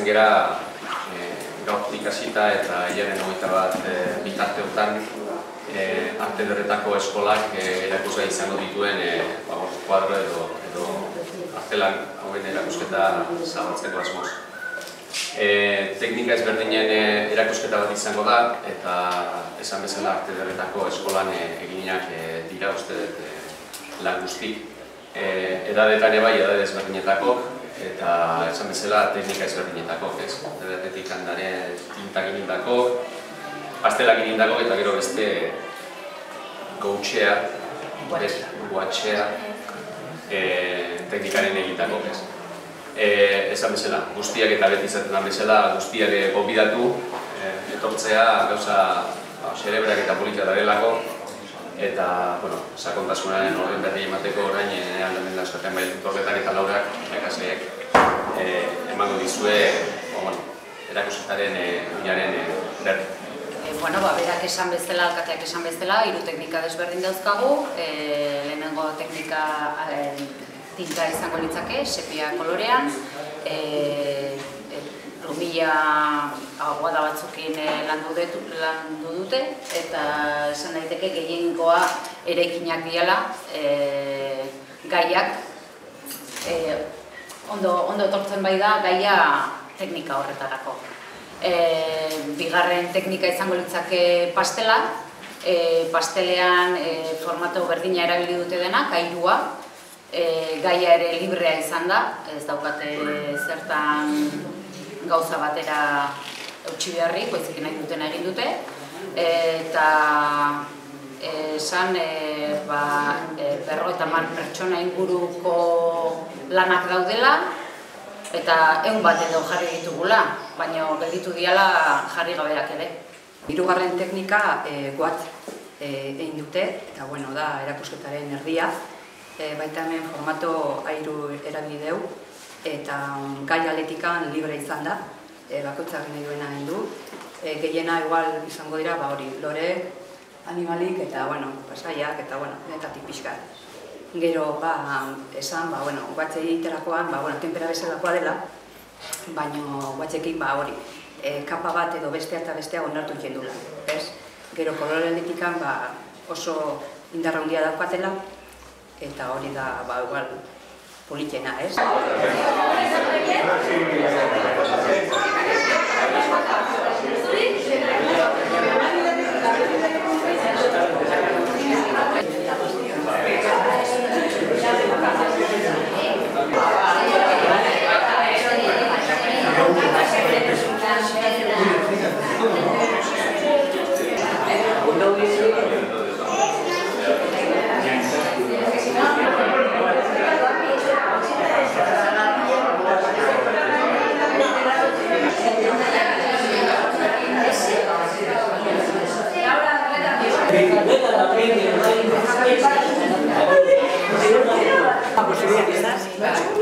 gera gaurtik hasita eta hilaren 21 bitarteotan arte ederretako eskolak erakusgai izango dituen kuadro edo artelan hauen erakusketa zabaltzeko asmoz. Teknika ezberdinen erakusketa bat izango da eta esan bezala arte ederretako eskolan eginak dira uste dut lan guztik. Edadetan bai, edade ezberdinetako eta esan bezala teknika ezberdinetako, edadetetik handare tintak egindako, pastelak egindako eta gero beste gautxea, guatxea teknikaren egindako. Esan bezala, guztiak eta beti izaten den bezala, guztiak gobidatu, etortzea gauza xerebrak eta politika darelako eta sakontasunaren horren berri emateko orain aldamen laskaten bai Torretak eta Laurak ikasleek emango dizue erakusketaren unaren berri. Berak esan bezala, alkateak esan bezala, 3 teknika desberdin dauzkagu. Lehenengo teknika tinta izango litzake, sepia kolorean, plumilla aguada batzukin landu dute, eta esan daiteke gehiengoa eraikinak diala, gaiak, ondo etortzen bai da gaia teknika horretarako. Bigarren teknika izango litzake pastela, pastelean formato berdina erabili dute denak, airua, gaia ere librea izan da, ez daukate zertan gauza batera eutsi beharrik, baizik nahi dutena egin dute, eta esan 50 pertsona inguruko lanak daudela, eta 100 bat edo jarri ditugula, baina gelditu diala jarri gabeak ere. 3. teknika guat egin dute, eta da erakusketaren erdia. Baita hemen formato airu erabili deu, eta gai aletikan libre izan da, bakoitzak nahi duena egin du. Gehiena igual izango dira, lore, animalik eta pasaiak eta netatik pixkat. Gero esan, guatxe egiterakoan, tempera bezalakoa dela, baina guatxekin kapa bat edo bestea eta bestea onartu jendula. Gero kolore aletikan oso indarra handia daukatela, eta hori da politena, ez? Gracias.